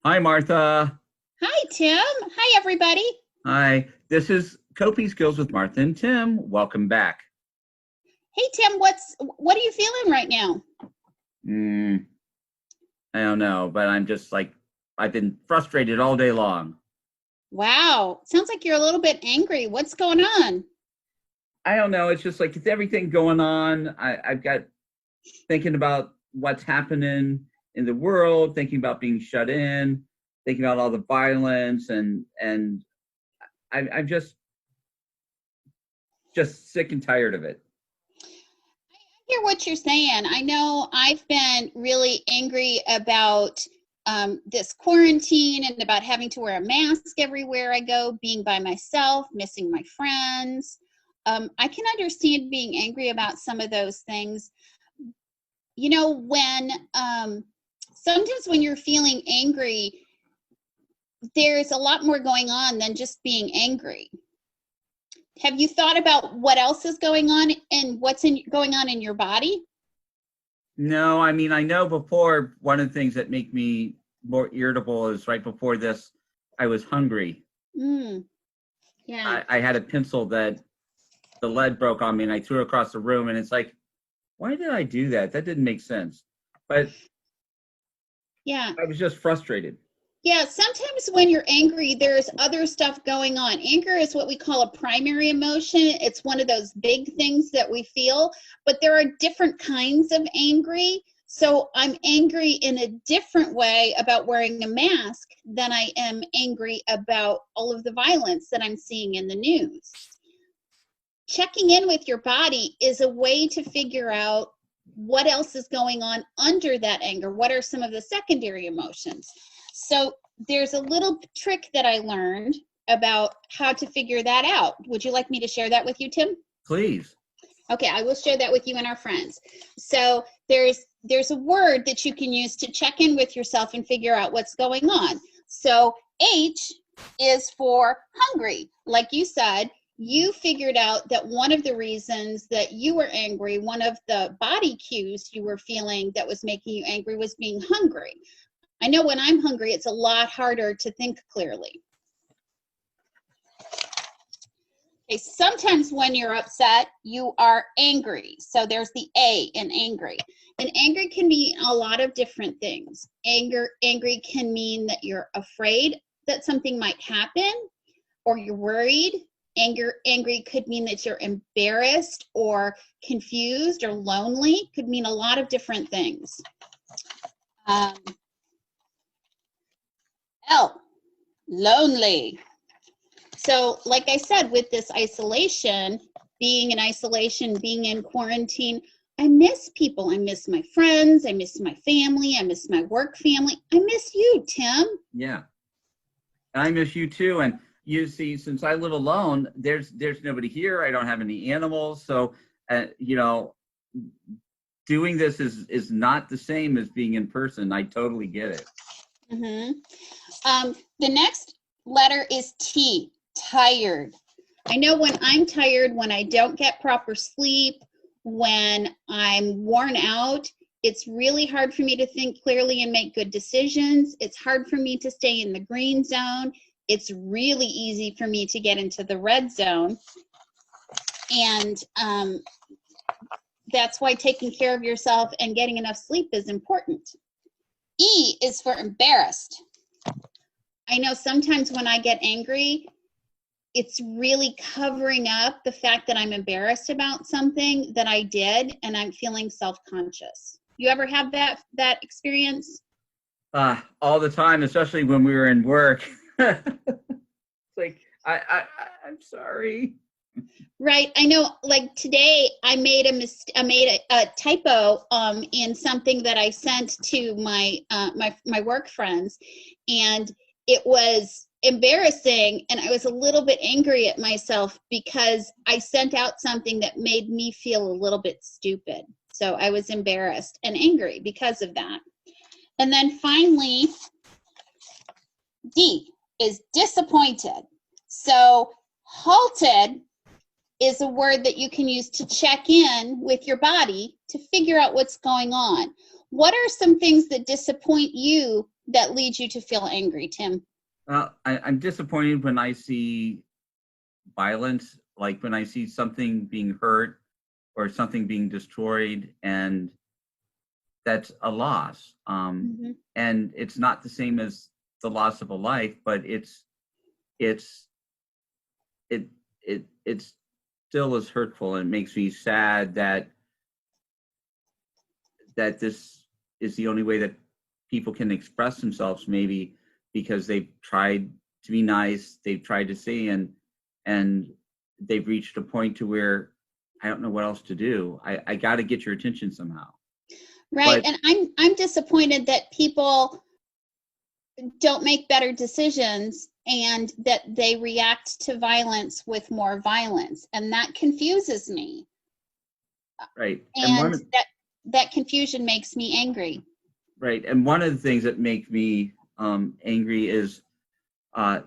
Hi, Martha. Hi, Tim. Hi, everybody. Hi. This is Coping Skills with Martha and Tim. Welcome back. Hey, Tim. What are you feeling right now? Mm, I don't know, but I'm just like, I've been frustrated all day long. Wow, sounds like you're a little bit angry. What's going on? I don't know. It's just like, it's everything going on. I've got thinking about what's happening in the world, thinking about being shut in, thinking about all the violence, and I'm just sick and tired of it. I hear what you're saying. I know I've been really angry about this quarantine and about having to wear a mask everywhere I go, being by myself, missing my friends. I can understand being angry about some of those things. When sometimes when you're feeling angry, there's a lot more going on than just being angry. Have you thought about what else is going on and going on in your body? No, I mean, I know before one of the things that make me more irritable is right before this, I was hungry. Mm, yeah. I had a pencil that the lead broke on me and I threw it across the room. And it's like, why did I do that? That didn't make sense. But Yeah. I was just frustrated. Yeah, sometimes when you're angry, there's other stuff going on. Anger is what we call a primary emotion. It's one of those big things that we feel, but there are different kinds of angry. So I'm angry in a different way about wearing a mask than I am angry about all of the violence that I'm seeing in the news. Checking in with your body is a way to figure out what else is going on under that anger. What are some of the secondary emotions? So there's a little trick that I learned about how to figure that out. Would you like me to share that with you, Tim? Please. Okay, I will share that with you and our friends. So there's a word that you can use to check in with yourself and figure out what's going on. So H is for hungry. Like you said, you figured out that one of the reasons that you were angry, one of the body cues you were feeling that was making you angry was being hungry. I know when I'm hungry, it's a lot harder to think clearly. Okay, sometimes when you're upset, you are angry. So there's the A in angry. And angry can mean a lot of different things. Angry can mean that you're afraid that something might happen or you're worried. Angry could mean that you're embarrassed or confused or lonely. Could mean a lot of different things. L, lonely. So, like I said, with this isolation, being in isolation, being in quarantine, I miss people. I miss my friends. I miss my family. I miss my work family. I miss you, Tim. Yeah. I miss you too. And you see, since I live alone, there's nobody here. I don't have any animals. So, you know, doing this is not the same as being in person. I totally get it. The next letter is T, tired. I know when I'm tired, when I don't get proper sleep, when I'm worn out, it's really hard for me to think clearly and make good decisions. It's hard for me to stay in the green zone. It's really easy for me to get into the red zone. And that's why taking care of yourself and getting enough sleep is important. E is for embarrassed. I know sometimes when I get angry, it's really covering up the fact that I'm embarrassed about something that I did and I'm feeling self-conscious. You ever have that experience? All the time, especially when we were in work. It's like I'm sorry. Right. I know, like today I made a typo in something that I sent to my work friends, and it was embarrassing, and I was a little bit angry at myself because I sent out something that made me feel a little bit stupid. So I was embarrassed and angry because of that. And then finally, D is disappointed. So halted is a word that you can use to check in with your body to figure out what's going on. What are some things that disappoint you that leads you to feel angry, Tim? I'm disappointed when I see violence, like when I see something being hurt or something being destroyed, and that's a loss. Hmm. And it's not the same as the loss of a life, but it's it's still is hurtful, and it makes me sad that this is the only way that people can express themselves, maybe because they've tried to be nice, they've tried to see, and they've reached a point to where I don't know what else to do. I got to get your attention somehow. Right. But And I'm disappointed that people don't make better decisions and that they react to violence with more violence. And that confuses me. right, and And that confusion makes me angry. one of the things that make me angry is uh,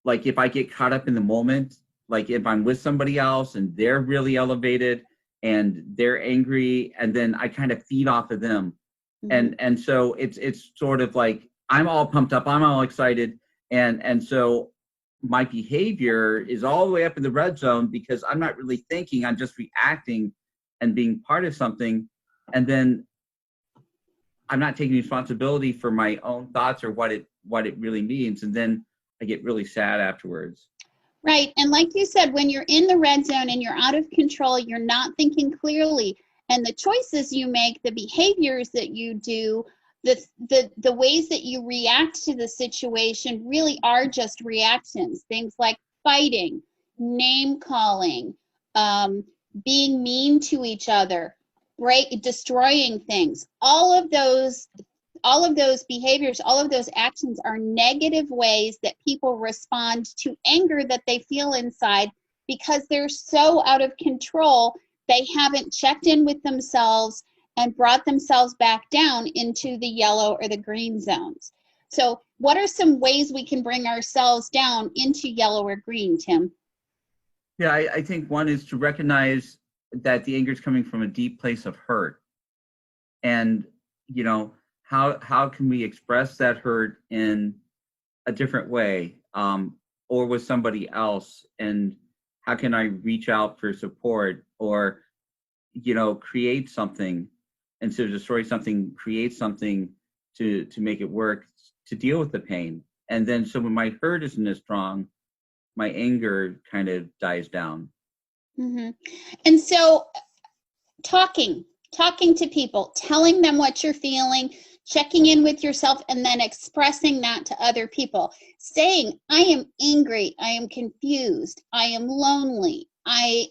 like if I get caught up in the moment, like if I'm with somebody else and they're really elevated and they're angry, and then I kind of feed off of them, Hmm. and so it's sort of like I'm all pumped up, I'm all excited, and so my behavior is all the way up in the red zone because I'm not really thinking, I'm just reacting and being part of something, and then I'm not taking responsibility for my own thoughts or what it really means, and then I get really sad afterwards. Right. And like you said, when you're in the red zone and you're out of control, you're not thinking clearly. And the choices you make, the behaviors that you do, the ways that you react to the situation really are just reactions. Things like fighting, name calling, um, being mean to each other, destroying things. All of those behaviors, all of those actions are negative ways that people respond to anger that they feel inside because they're so out of control. They haven't checked in with themselves and brought themselves back down into the yellow or the green zones. So, what are some ways we can bring ourselves down into yellow or green, Tim? Yeah, I think one is to recognize that the anger is coming from a deep place of hurt, and you know how can we express that hurt in a different way, or with somebody else, and how can I reach out for support, or create something instead of destroy something, create something to make it work, to deal with the pain. And then so when my hurt isn't as strong, my anger kind of dies down. Hmm. And so, talking to people, telling them what you're feeling, checking in with yourself, and then expressing that to other people, saying, I am angry, I am confused, I am lonely, I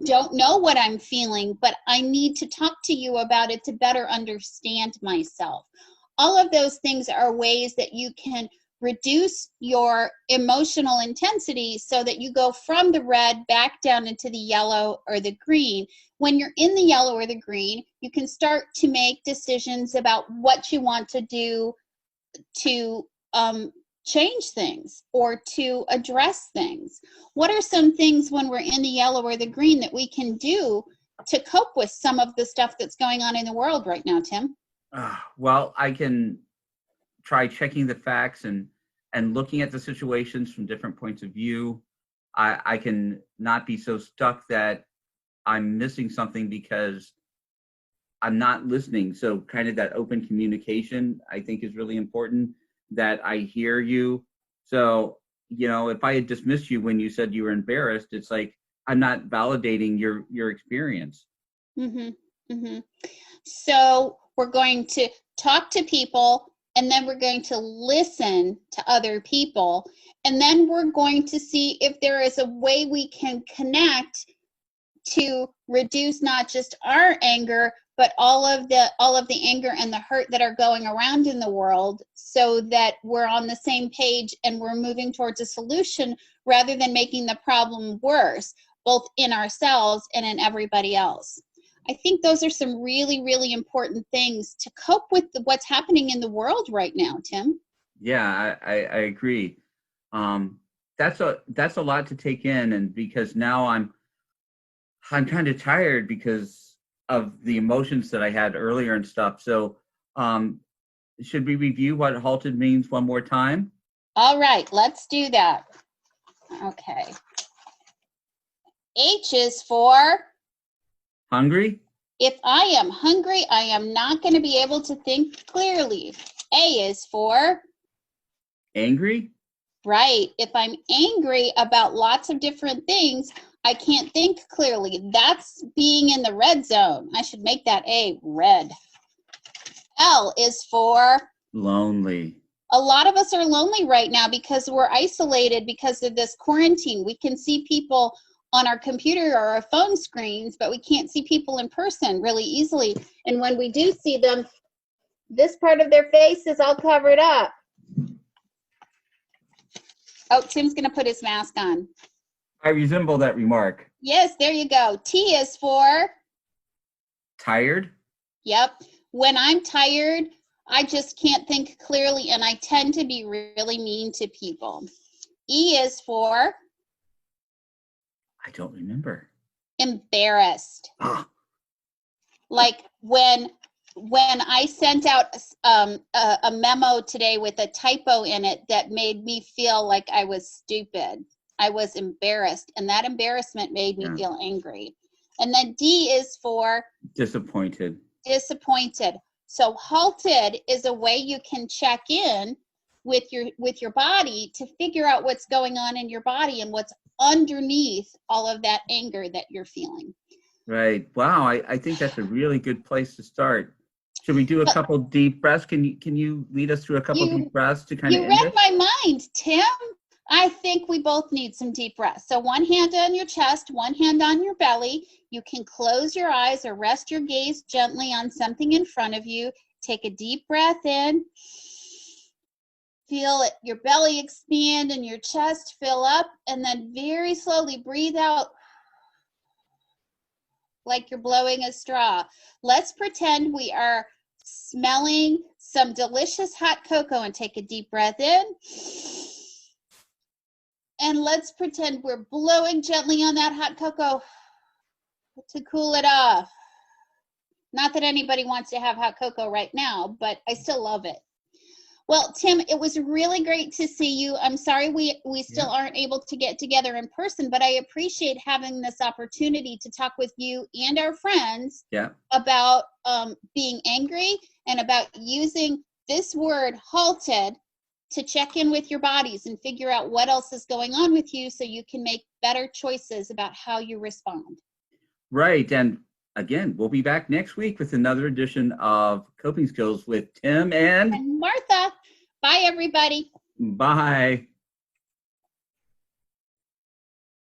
don't know what I'm feeling, but I need to talk to you about it to better understand myself. All of those things are ways that you can reduce your emotional intensity so that you go from the red back down into the yellow or the green. When you're in the yellow or the green, you can start to make decisions about what you want to do to change things or to address things. What are some things when we're in the yellow or the green that we can do to cope with some of the stuff that's going on in the world right now, Tim? Well, I can try checking the facts and looking at the situations from different points of view. I can not be so stuck that I'm missing something because I'm not listening. So kind of that open communication, I think, is really important, that I hear you. So, if I had dismissed you when you said you were embarrassed, it's like I'm not validating your experience. Mm-hmm. Mm-hmm. So we're going to talk to people, and then we're going to listen to other people, and then we're going to see if there is a way we can connect to reduce not just our anger but all of the anger and the hurt that are going around in the world, so that we're on the same page and we're moving towards a solution rather than making the problem worse, both in ourselves and in everybody else. I think those are some really, really important things to cope with what's happening in the world right now, Tim. Yeah, I agree. Um, that's a lot to take in, and because now I'm kind of tired because of the emotions that I had earlier and stuff. So, um, should we review what halted means one more time? All right, let's do that. Okay. H is for, Hungry? if I am hungry, I am not going to be able to think clearly. A is for, Angry? right, if I'm angry about lots of different things, I can't think clearly. That's being in the red zone. I should make that A, red. L is for, Lonely. a lot of us are lonely right now because we're isolated because of this quarantine. We can see people on our computer or our phone screens, but we can't see people in person really easily. And when we do see them, this part of their face is all covered up. Oh, Tim's going to put his mask on. I resemble that remark. Yes, there you go. T is for, Tired? yep. When I'm tired, I just can't think clearly, and I tend to be really mean to people. E is for, I don't remember. embarrassed. Ah, Like when I sent out a memo today with a typo in it that made me feel like I was stupid. I was embarrassed, and that embarrassment made me feel angry. And then D is for disappointed. disappointed. So halted is a way you can check in with your body to figure out what's going on in your body and what's underneath all of that anger that you're feeling. Right. Wow. I think that's a really good place to start. Should we do a couple deep breaths? Can you lead us through a couple deep breaths to kind of You end read this? my mind, Tim. I think we both need some deep breaths. So one hand on your chest, one hand on your belly. You can close your eyes or rest your gaze gently on something in front of you. Take a deep breath in. Feel it, your belly expand and your chest fill up, and then very slowly breathe out like you're blowing a straw. Let's pretend we are smelling some delicious hot cocoa and take a deep breath in. And let's pretend we're blowing gently on that hot cocoa to cool it off. Not that anybody wants to have hot cocoa right now, but I still love it. Well, Tim, it was really great to see you. I'm sorry we still aren't able to get together in person, but I appreciate having this opportunity to talk with you and our friends about being angry and about using this word halted to check in with your bodies and figure out what else is going on with you so you can make better choices about how you respond. Right. And again, we'll be back next week with another edition of Coping Skills with Tim and Martha. Bye, everybody. bye.